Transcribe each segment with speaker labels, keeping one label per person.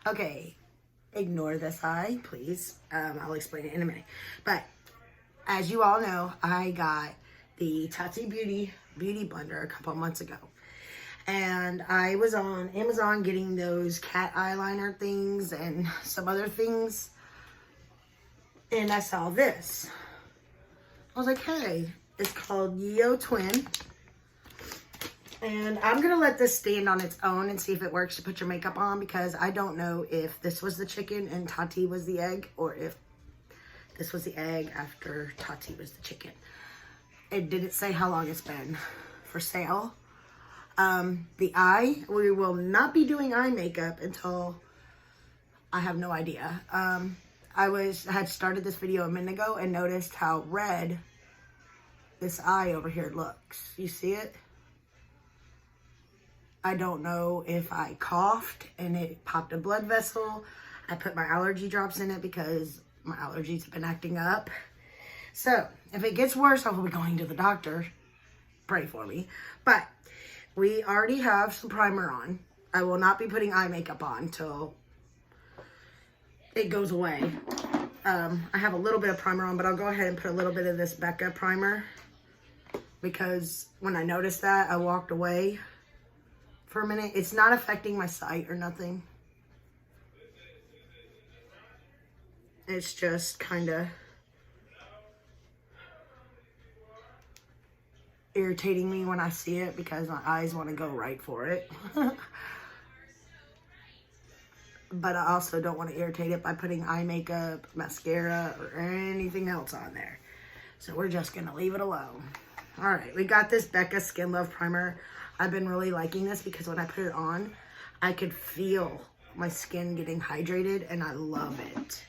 Speaker 1: Okay, ignore this eye, please. I'll explain it in a minute. But as you all know, I got the Tati Beauty Blender a couple months ago. And I was on Amazon getting those cat eyeliner things and some other things. And I saw this. I was like, hey, it's called Yeotwin. And I'm going to let this stand on its own and see if it works to put your makeup on, because I don't know if this was the chicken and Tati was the egg, or if this was the egg after Tati was the chicken. It didn't say how long it's been for sale. The eye, we will not be doing eye makeup until, I have no idea. I had started this video a minute ago and noticed how red this eye over here looks. You see it? I don't know if I coughed and it popped a blood vessel. I put my allergy drops in it because my allergies have been acting up. So, if it gets worse, I will be going to the doctor. Pray for me. But we already have some primer on. I will not be putting eye makeup on till it goes away. I have a little bit of primer on, but I'll go ahead and put a little bit of this Becca primer, because when I noticed that, I walked away for a minute. It's not affecting my sight or nothing. It's just kind of irritating me when I see it, because my eyes want to go right for it. But I also don't want to irritate it by putting eye makeup, mascara, or anything else on there. So we're just going to leave it alone. Alright, we got this Becca Skin Love Primer. I've been really liking this because when I put it on, I could feel my skin getting hydrated, and I love it.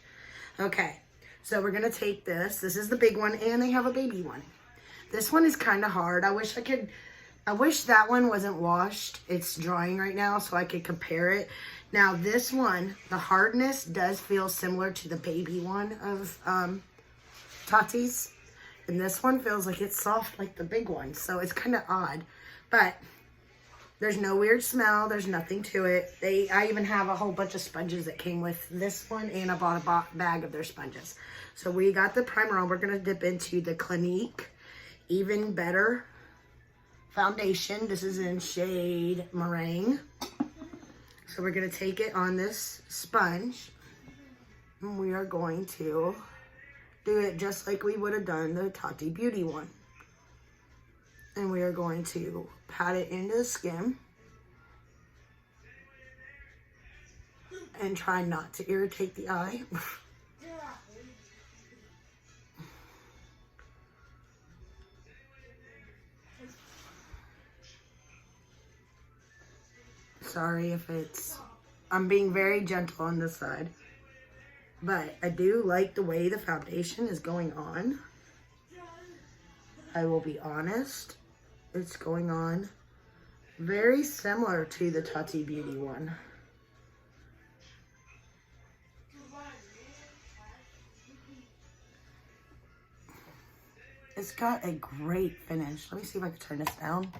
Speaker 1: Okay, so we're going to take this. This is the big one, and they have a baby one. This one is kind of hard. I wish that one wasn't washed. It's drying right now, so I could compare it. Now, this one, the hardness does feel similar to the baby one of Tati's. And this one feels like it's soft like the big one. So it's kind of odd. But there's no weird smell. There's nothing to it. I even have a whole bunch of sponges that came with this one. And I bought a bag of their sponges. So we got the primer on. We're going to dip into the Clinique Even Better foundation. This is in shade Meringue. So we're going to take it on this sponge, and we are going to do it just like we would have done the Tati Beauty one. And we are going to pat it into the skin and try not to irritate the eye. Sorry if I'm being very gentle on this side, but I do like the way the foundation is going on. I will be honest, it's going on very similar to the Tati Beauty one. It's got a great finish. Let me see if I can turn this down.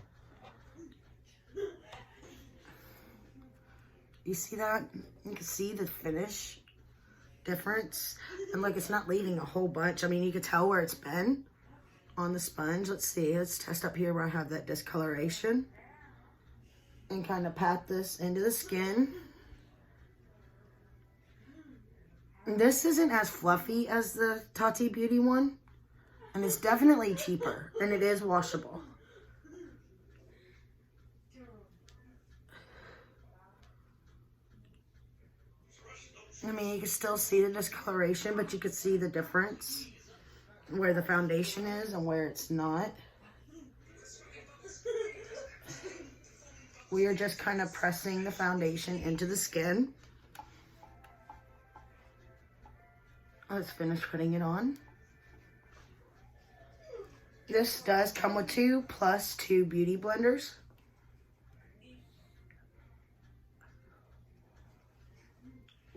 Speaker 1: You see that? You can see the finish difference. And like, it's not leaving a whole bunch. I mean, you can tell where it's been on the sponge. Let's see. Let's test up here where I have that discoloration. And kind of pat this into the skin. And this isn't as fluffy as the Tati Beauty one. And it's definitely cheaper. And it is washable. I mean, you can still see the discoloration, but you can see the difference where the foundation is and where it's not. We are just kind of pressing the foundation into the skin. Let's finish putting it on. This does come with 2 plus 2 beauty blenders.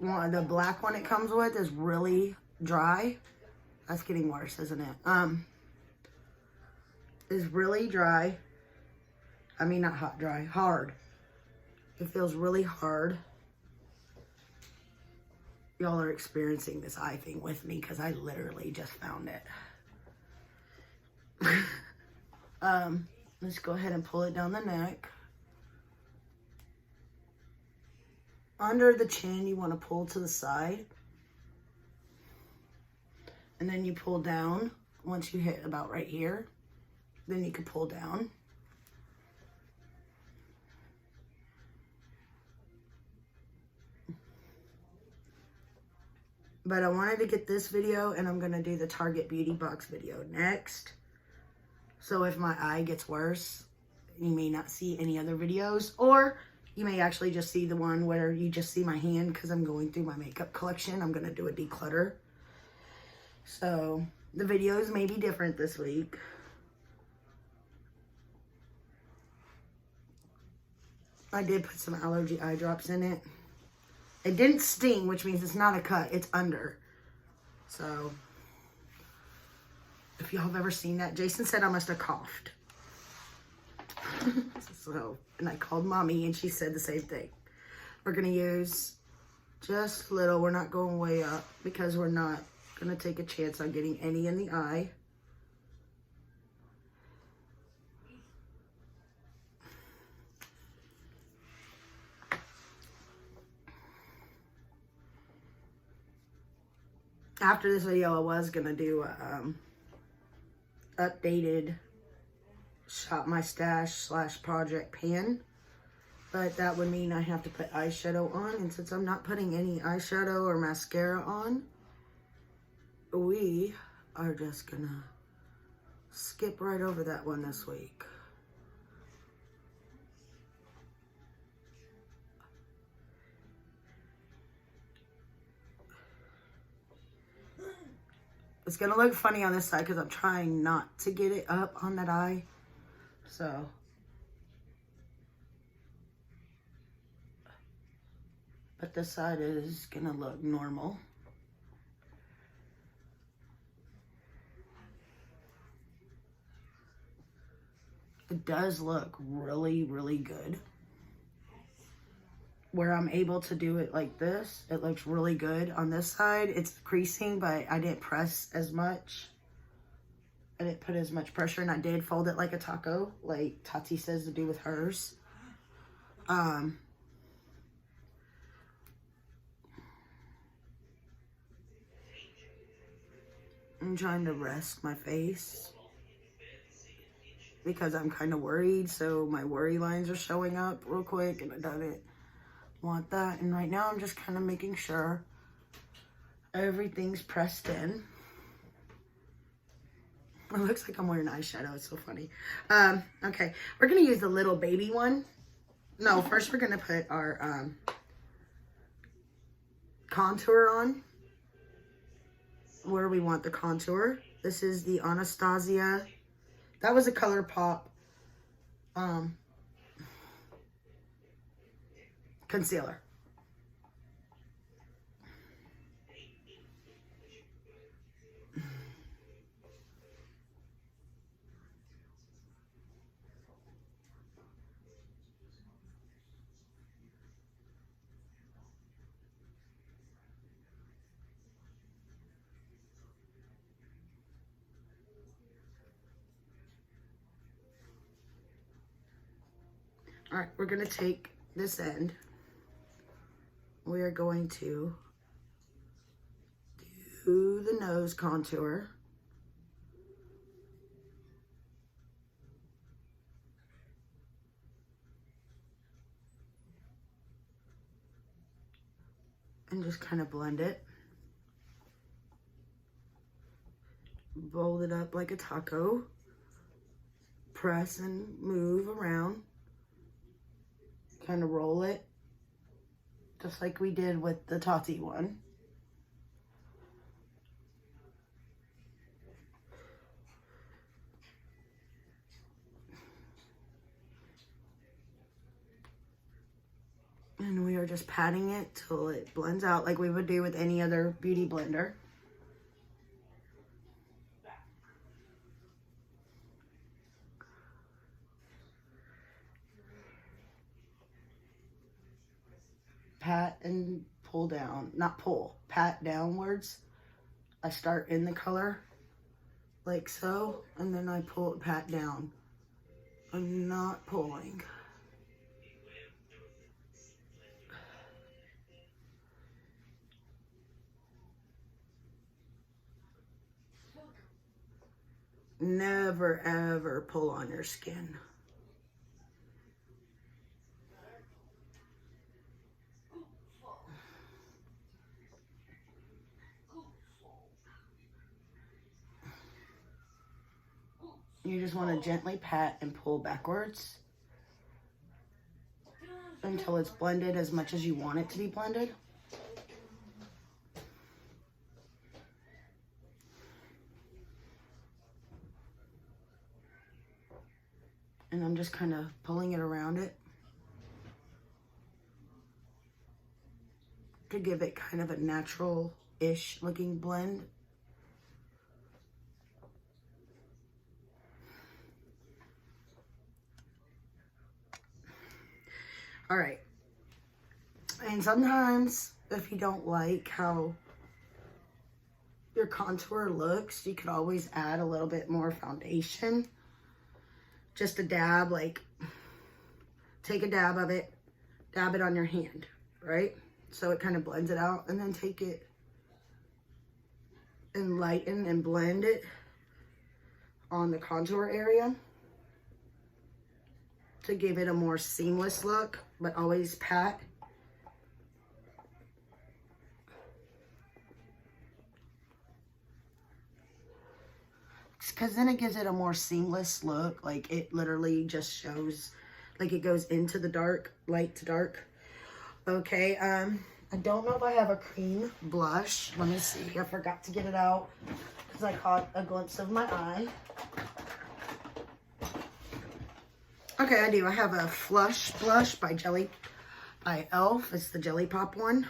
Speaker 1: The black one it comes with is really dry. That's getting worse, isn't it? Is really dry. I mean, not hot, dry, hard. It feels really hard. y'all are experiencing this eye thing with me because I literally just found it. Let's go ahead and pull it down the neck. Under the chin, you want to pull to the side. And then you pull down. Once you hit about right here, then you can pull down. But I wanted to get this video, and I'm going to do the Target Beauty Box video next. So if my eye gets worse, you may not see any other videos, or you may actually just see the one where you just see my hand because I'm going through my makeup collection. I'm going to do a declutter. So the videos may be different this week. I did put some allergy eye drops in it. It didn't sting, which means it's not a cut. It's under. So if y'all have ever seen that, Jason said I must have coughed. So, and I called mommy and she said the same thing. We're going to use just a little. We're not going way up because we're not going to take a chance on getting any in the eye. After this video, I was going to do a updated Shop My Stash / project pan. But that would mean I have to put eyeshadow on. And since I'm not putting any eyeshadow or mascara on, we are just going to skip right over that one this week. It's going to look funny on this side because I'm trying not to get it up on that eye. So, but this side is going to look normal. It does look really, really good. Where I'm able to do it like this, it looks really good. On this side, it's creasing, but I didn't press as much. I didn't put as much pressure, and I did fold it like a taco, like Tati says to do with hers. I'm trying to rest my face because I'm kind of worried, so my worry lines are showing up real quick, and I don't want that. And right now I'm just kind of making sure everything's pressed in. It looks like I'm wearing eyeshadow. It's so funny. Okay, we're gonna use the little baby one. No, first we're gonna put our contour on where we want the contour. This is the Anastasia. That was a ColourPop concealer. All right, we're gonna take this end. We are going to do the nose contour. And just kind of blend it. Fold it up like a taco. Press and move around. Kind of roll it. Just like we did with the Tati one. And we are just patting it till it blends out like we would do with any other beauty blender. Pat and pull down, not pull, pat downwards. I start in the color like so, and then I pull it, pat down. I'm not pulling. Never ever pull on your skin. You just want to gently pat and pull backwards until it's blended as much as you want it to be blended. And I'm just kind of pulling it around it to give it kind of a natural-ish looking blend. All right. And sometimes if you don't like how your contour looks, you could always add a little bit more foundation. Just a dab, like take a dab of it, dab it on your hand, right? So it kind of blends it out, and then take it and lighten and blend it on the contour area to give it a more seamless look, but always pat. Because then it gives it a more seamless look, like it literally just shows, like it goes into the dark, light to dark. Okay, I don't know if I have a cream blush. Let me see. I forgot to get it out because I caught a glimpse of my eye. Okay, I do. I have a Flush blush by e.l.f. It's the Jelly Pop one.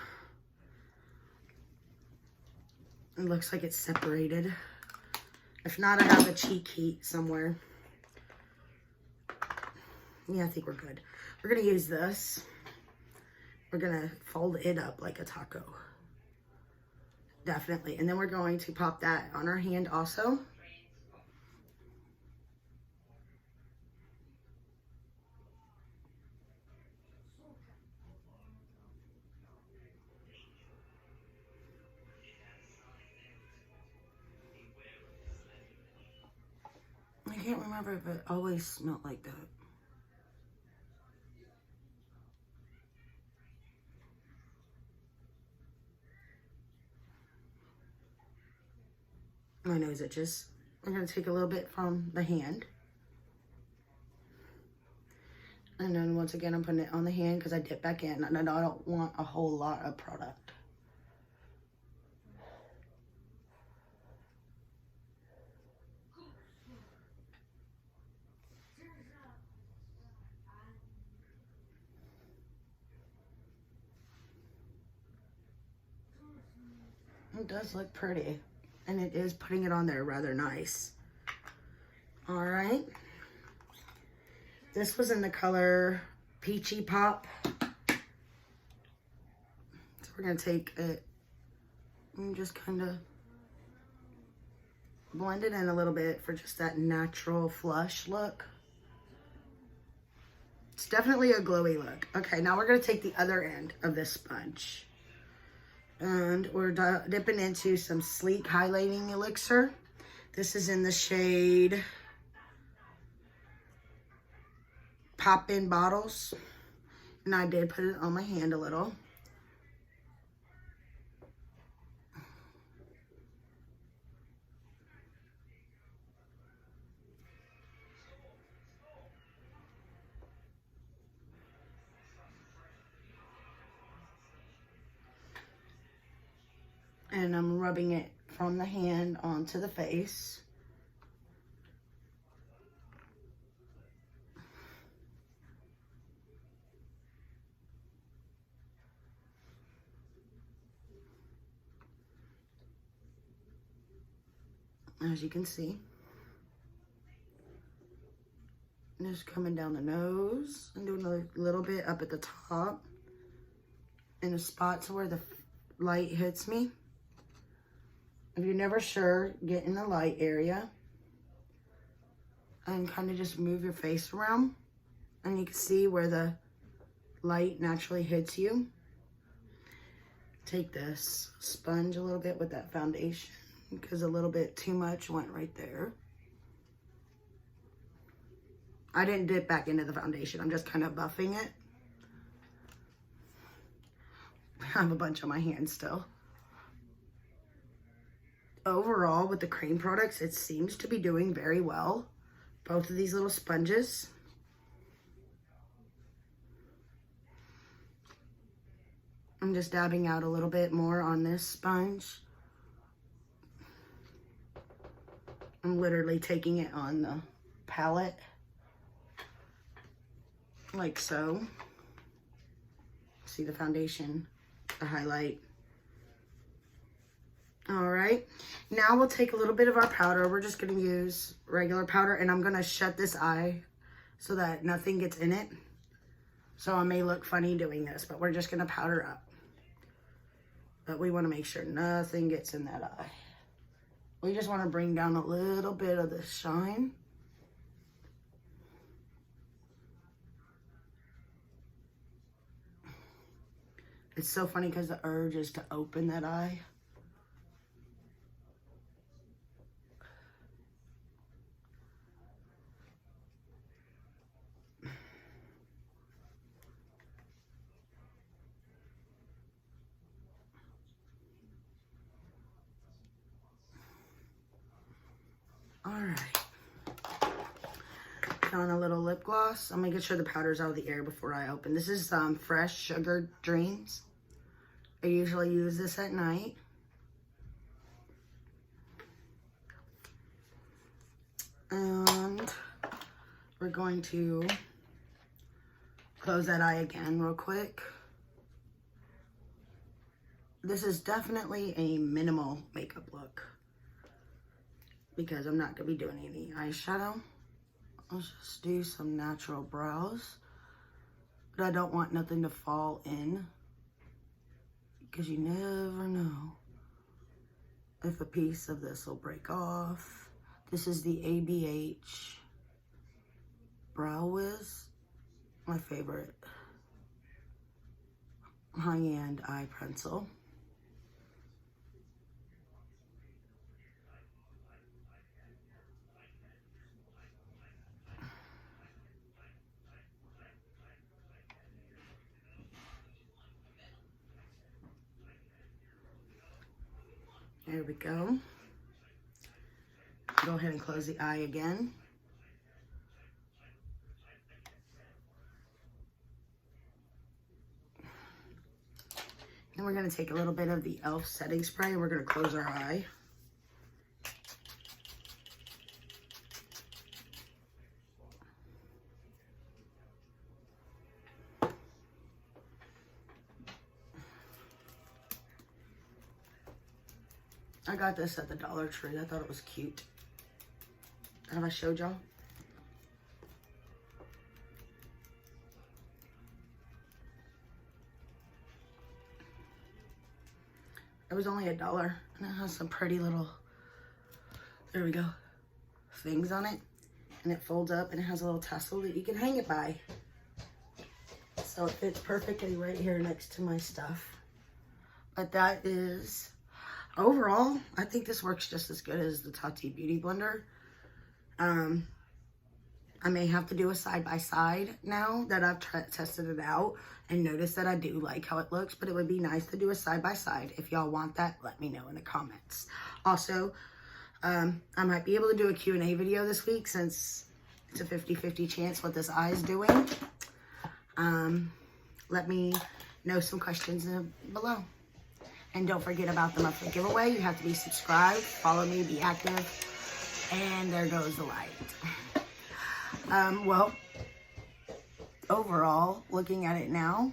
Speaker 1: It looks like it's separated. If not, I have a cheek heat somewhere. Yeah, I think we're good. We're going to use this. We're going to fold it up like a taco. Definitely. And then we're going to pop that on our hand also. I can't remember if it always smelled like that. My nose itches. I'm going to take a little bit from the hand. And then once again, I'm putting it on the hand because I dip back in. And I don't want a whole lot of product. It does look pretty. And it is putting it on there rather nice. All right. This was in the color Peachy Pop. So we're going to take it and just kind of blend it in a little bit for just that natural flush look. It's definitely a glowy look. Okay, now we're going to take the other end of this sponge. And we're dipping into some Sleek Highlighting Elixir. This is in the shade Pop In Bottles. And I did put it on my hand a little. And I'm rubbing it from the hand onto the face. As you can see. Just coming down the nose and doing a little bit up at the top. in the spots where the light hits me. If you're never sure, get in the light area and kind of just move your face around, and you can see where the light naturally hits you. Take this sponge a little bit with that foundation because a little bit too much went right there. I didn't dip back into the foundation. I'm just kind of buffing it. I have a bunch on my hands still. Overall, with the cream products, it seems to be doing very well. Both of these little sponges. I'm just dabbing out a little bit more on this sponge. I'm literally taking it on the palette, like so. See the foundation, the highlight. All right, now we'll take a little bit of our powder. We're just gonna use regular powder, and I'm gonna shut this eye so that nothing gets in it. So I may look funny doing this, but we're just gonna powder up. But we wanna make sure nothing gets in that eye. We just wanna bring down a little bit of the shine. It's so funny because the urge is to open that eye. All right. Put on a little lip gloss. I'm making sure the powder's out of the air before I open. This is Fresh Sugar Dreams. I usually use this at night. And we're going to close that eye again real quick. This is definitely a minimal makeup look because I'm not gonna be doing any eyeshadow. I'll just do some natural brows, but I don't want nothing to fall in because you never know if a piece of this will break off. This is the ABH Brow Wiz, my favorite high-end eye pencil. There we go. Go ahead and close the eye again. Then we're gonna take a little bit of the e.l.f. setting spray and we're gonna close our eye. I got this at the Dollar Tree. I thought it was cute. Have I showed y'all? It was only $1 and it has some pretty little, there we go, things on it. And it folds up and it has a little tassel that you can hang it by. So it fits perfectly right here next to my stuff. But that is, overall, I think this works just as good as the Tati Beauty Blender. I may have to do a side-by-side now that I've tested it out and noticed that I do like how it looks, but it would be nice to do a side-by-side. If y'all want that, let me know in the comments. Also, I might be able to do a Q&A video this week since it's a 50-50 chance what this eye is doing. Let me know some questions below. And don't forget about the monthly giveaway. You have to be subscribed, follow me, be active. And there goes the light. Well, overall, looking at it now,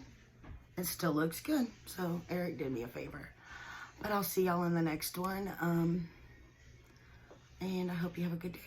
Speaker 1: it still looks good. So Eric did me a favor. But I'll see y'all in the next one. And I hope you have a good day.